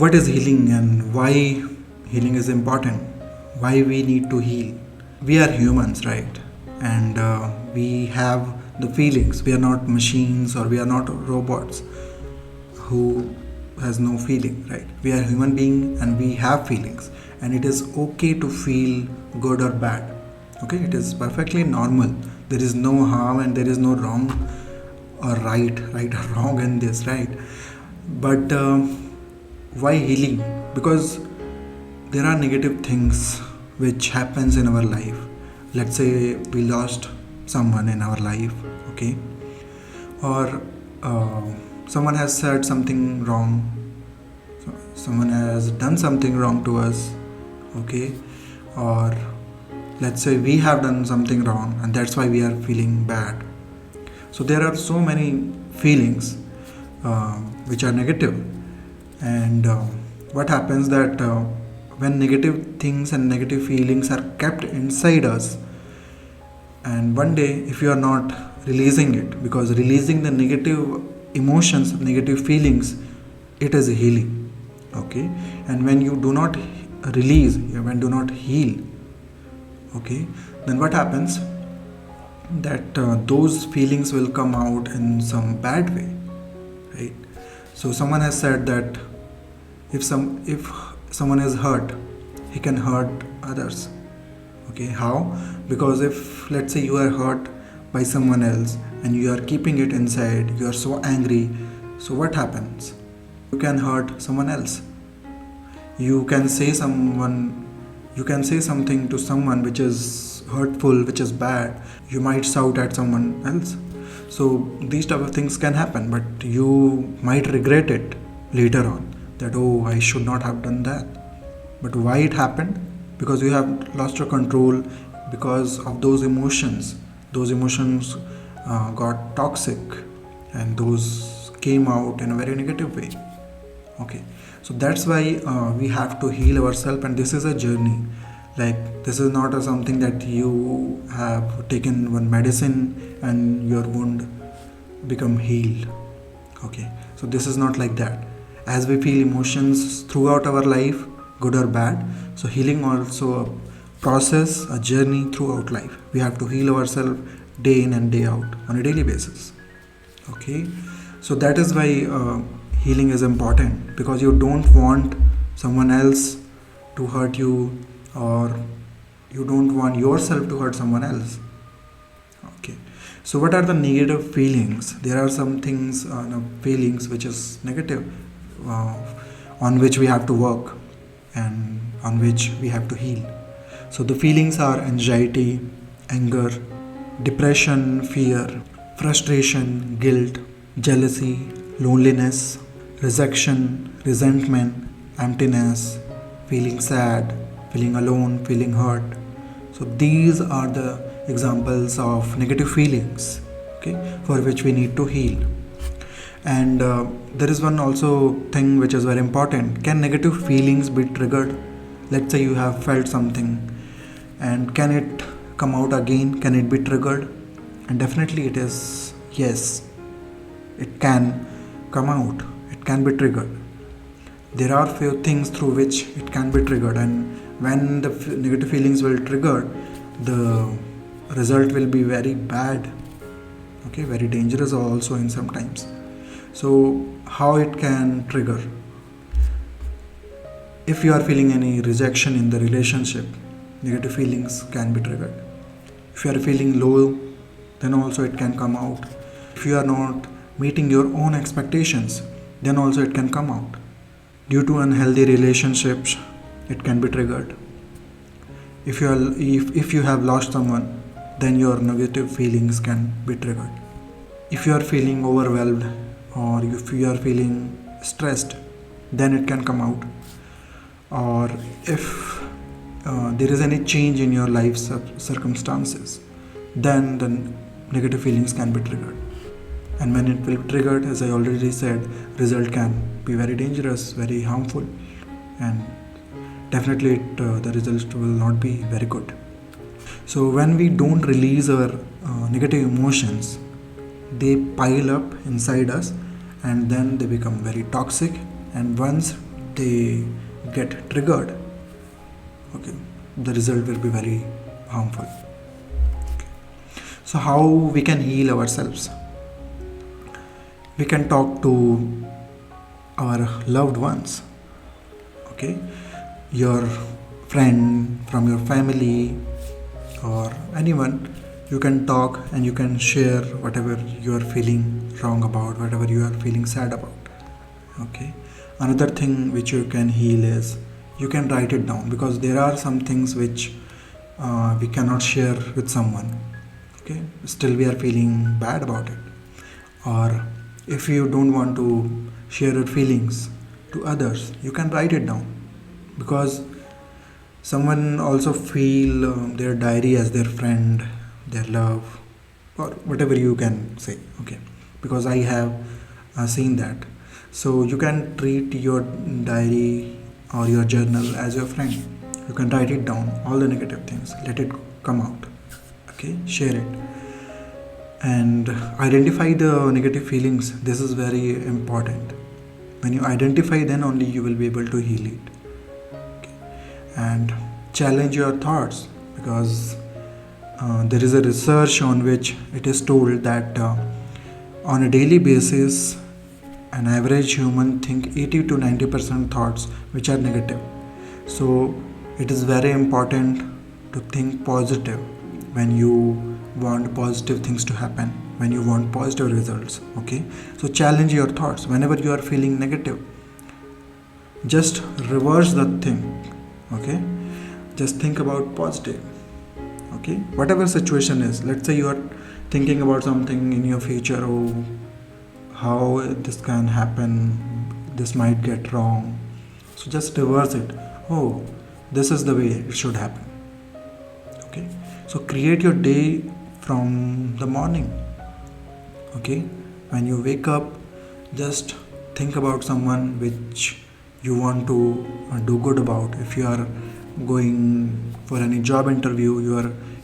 What is healing and why healing is important? Why we need to heal? We are humans, right? And we have the feelings. We are not machines or we are not robots who has no feeling, right? We are human being and we have feelings, and it is okay to feel good or bad. Okay, it is perfectly normal. There is no harm and there is no wrong or right or wrong in this, right? But why healing? Because there are negative things which happens in our life. Let's say we lost someone in our life, okay, or someone has said something wrong, someone has done something wrong to us, okay, or let's say we have done something wrong and that's why we are feeling bad. So there are so many feelings which are negative, and what happens that when negative things and negative feelings are kept inside us, and one day if you are not releasing it, because releasing the negative emotions, negative feelings, it is healing, okay. And when you do not release, when do not heal, okay, then what happens that those feelings will come out in some bad way, right? So someone has said that if someone is hurt, he can hurt others. Okay, how? Because if let's say you are hurt by someone else and you are keeping it inside, you are so angry, so what happens? You can hurt someone else. You can say something to someone which is hurtful, which is bad. You might shout at someone else. So these type of things can happen, but you might regret it later on, that oh, I should not have done that. But why it happened? Because you have lost your control because of those emotions. Those emotions got toxic and those came out in a very negative way. Okay, so that's why we have to heal ourselves, and this is a journey. Like, this is not a something that you have taken one medicine and your wound become healed. Okay, so this is not like that. As we feel emotions throughout our life, good or bad, so healing also a process, a journey throughout life. We have to heal ourselves day in and day out on a daily basis. Okay, so that is why healing is important, because you don't want someone else to hurt you, or you don't want yourself to hurt someone else. Okay, so what are the negative feelings? There are some things, feelings which is negative, uh, on which we have to work and on which we have to heal. So the feelings are anxiety, anger, depression, fear, frustration, guilt, jealousy, loneliness, rejection, resentment, emptiness, feeling sad, feeling alone, feeling hurt. So these are the examples of negative feelings, okay, for which we need to heal. And there is one also thing which is very important. Can negative feelings be triggered? Let's say you have felt something, and can it come out again? Can it be triggered? And definitely it is yes. It can come out. It can be triggered. There are few things through which it can be triggered, and when the negative feelings will trigger, the result will be very bad. Okay, very dangerous also in sometimes. So how it can trigger? If you are feeling any rejection in the relationship, negative feelings can be triggered. If you are feeling low, then also it can come out. If you are not meeting your own expectations, then also it can come out. Due to unhealthy relationships, it can be triggered. If you have lost someone, then your negative feelings can be triggered. If you are feeling overwhelmed, or if you are feeling stressed, then it can come out. Or if there is any change in your life circumstances, then the negative feelings can be triggered. And when it will be triggered, as I already said, result can be very dangerous, very harmful, and definitely the result will not be very good. So when we don't release our negative emotions, they pile up inside us, and then they become very toxic. And once they get triggered, okay, the result will be very harmful. So how we can heal ourselves? We can talk to our loved ones, okay, your friend, from your family, or anyone. You can talk and you can share whatever you are feeling wrong about, whatever you are feeling sad about, okay. Another thing which you can heal is you can write it down, because there are some things which we cannot share with someone, okay, still we are feeling bad about it. Or if you don't want to share your feelings to others, you can write it down, because someone also feel their diary as their friend, their love, or whatever you can say, okay, because I have seen that. So you can treat your diary or your journal as your friend. You can write it down, all the negative things, let it come out, okay, share it, and identify the negative feelings. This is very important. When you identify, then only you will be able to heal it, okay. And challenge your thoughts, because there is a research on which it is told that on a daily basis an average human think 80 to 90% thoughts which are negative. So it is very important to think positive when you want positive things to happen, when you want positive results, okay. So challenge your thoughts. Whenever you are feeling negative, just reverse the thing, okay. Just think about positive, okay. Whatever situation is, let's say you are thinking about something in your future, oh, how this can happen, this might get wrong. So just reverse it. Oh, this is the way it should happen, okay. So create your day from the morning, okay. When you wake up, just think about someone which you want to do good about. If you are going for any job interview,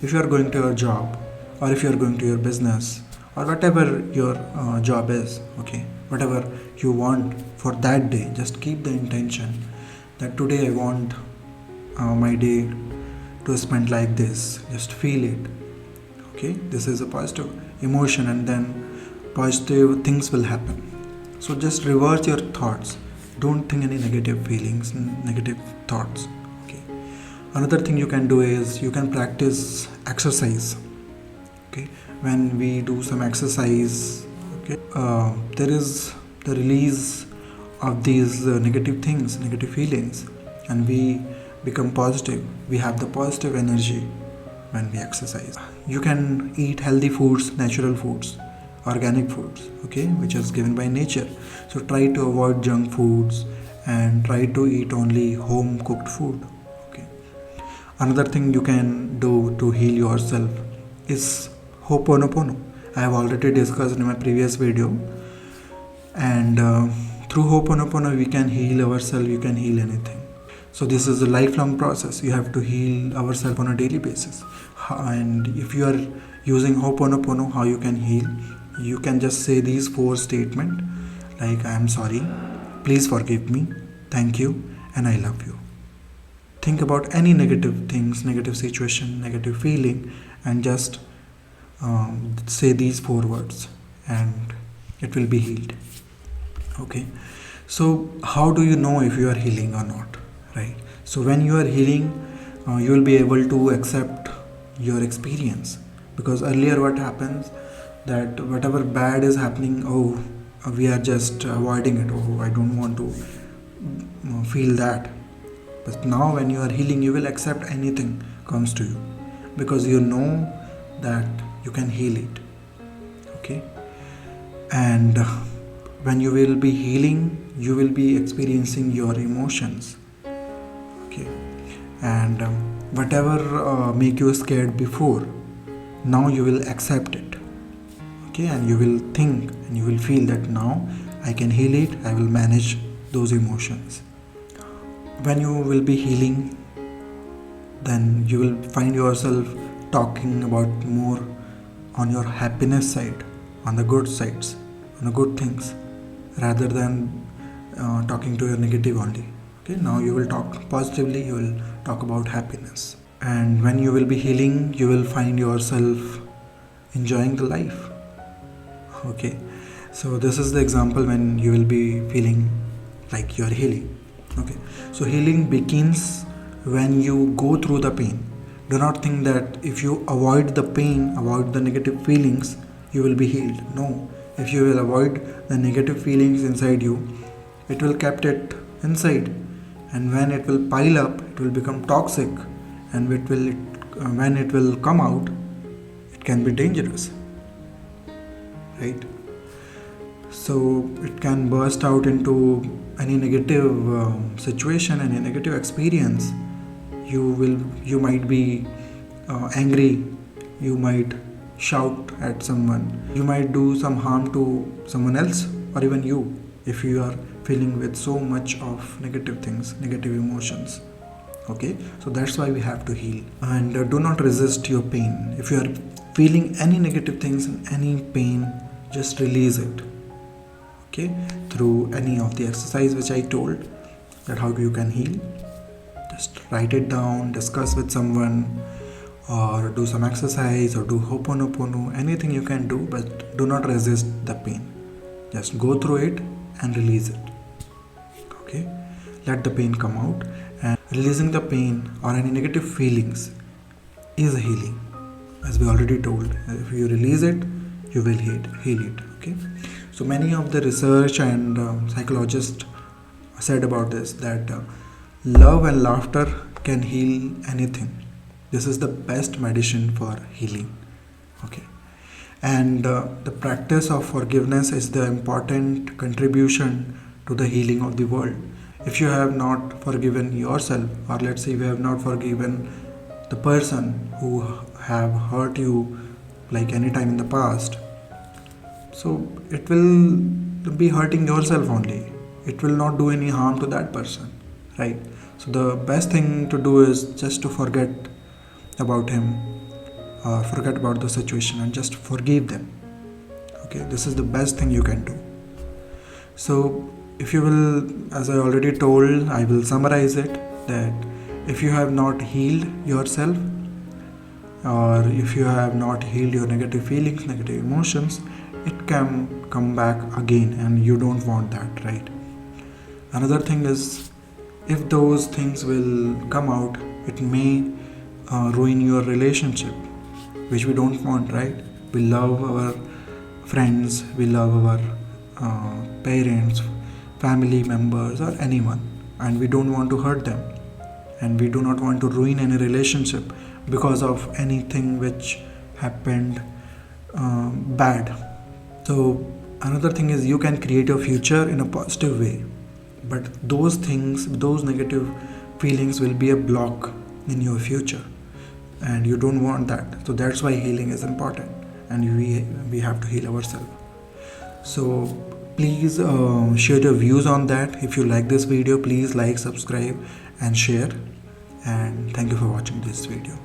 if you are going to your job, or if you are going to your business, or whatever your job is, okay, whatever you want for that day, just keep the intention that today I want my day to spend like this. Just feel it, okay. This is a positive emotion, and then positive things will happen. So just reverse your thoughts. Don't think any negative feelings, negative thoughts, okay. Another thing you can do is you can practice exercise, okay. When we do some exercise, okay, there is the release of these negative things, negative feelings, and we become positive. We have the positive energy when we exercise. You can eat healthy foods, natural foods, organic foods, okay, which is given by nature. So try to avoid junk foods and try to eat only home cooked food, okay. Another thing you can do to heal yourself is Ho'oponopono. I have already discussed in my previous video, and through Ho'oponopono we can heal ourselves, you can heal anything. So this is a lifelong process. You have to heal ourselves on a daily basis. And if you are using Ho'oponopono, how you can heal? You can just say these 4 statements, like I am sorry, please forgive me, thank you, and I love you. Think about any negative things, negative situation, negative feeling, and just say these 4 words, and it will be healed, okay. So how do you know if you are healing or not, right? So when you are healing, you will be able to accept your experience, because earlier what happens, that whatever bad is happening, oh, we are just avoiding it. Oh, I don't want to feel that. But now when you are healing, you will accept anything comes to you, because you know that you can heal it, okay. And when you will be healing, you will be experiencing your emotions, okay. And whatever make you scared before, now you will accept it, okay. And you will think and you will feel that now I can heal it, I will manage those emotions. When you will be healing, then you will find yourself talking about more on your happiness side, on the good sides, on the good things, rather than talking to your negative only, Okay, now you will talk positively, you will talk about happiness. And when you will be healing, you will find yourself enjoying the life. Okay, so this is the example when you will be feeling like you are healing. Okay, so healing begins when you go through the pain. Do not think that if you avoid the pain, avoid the negative feelings, you will be healed. No, if you will avoid the negative feelings inside you, it will kept it inside, and when it will pile up, it will become toxic, and when it will come out, it can be dangerous, right? So it can burst out into any negative situation, any negative experience. You might be angry, you might shout at someone, you might do some harm to someone else, or even you, if you are feeling with so much of negative things, negative emotions. Okay, so that's why we have to heal. And do not resist your pain. If you are feeling any negative things and any pain, just release it. Okay, through any of the exercise which I told, that how you can heal. Just write it down, discuss with someone, or do some exercise, or do ho'oponopono, anything you can do, but do not resist the pain. Just go through it and release it. Okay, let the pain come out. And releasing the pain or any negative feelings is a healing. As we already told, if you release it, you will heal it. Okay, so many of the research and psychologists said about this, that love and laughter can heal anything. This is the best medicine for healing. Okay, and the practice of forgiveness is the important contribution to the healing of the world. If you have not forgiven yourself, or let's say you have not forgiven the person who have hurt you like any time in the past, so it will be hurting yourself only. It will not do any harm to that person, right? So the best thing to do is just to forget about him, or forget about the situation, and just forgive them. Okay, this is the best thing you can do. So if you will, as I already told, I will summarize it, that if you have not healed yourself, or if you have not healed your negative feelings, negative emotions, it can come back again, and you don't want that, right? Another thing is, if those things will come out, it may ruin your relationship, which we don't want, right? We love our friends, we love our parents, family members, or anyone, and we don't want to hurt them, and we do not want to ruin any relationship because of anything which happened bad. So another thing is, you can create your future in a positive way, but those things, those negative feelings will be a block in your future, and you don't want that. So that's why healing is important, and we have to heal ourselves. So please share your views on that. If you like this video, please like, subscribe, and share. And thank you for watching this video.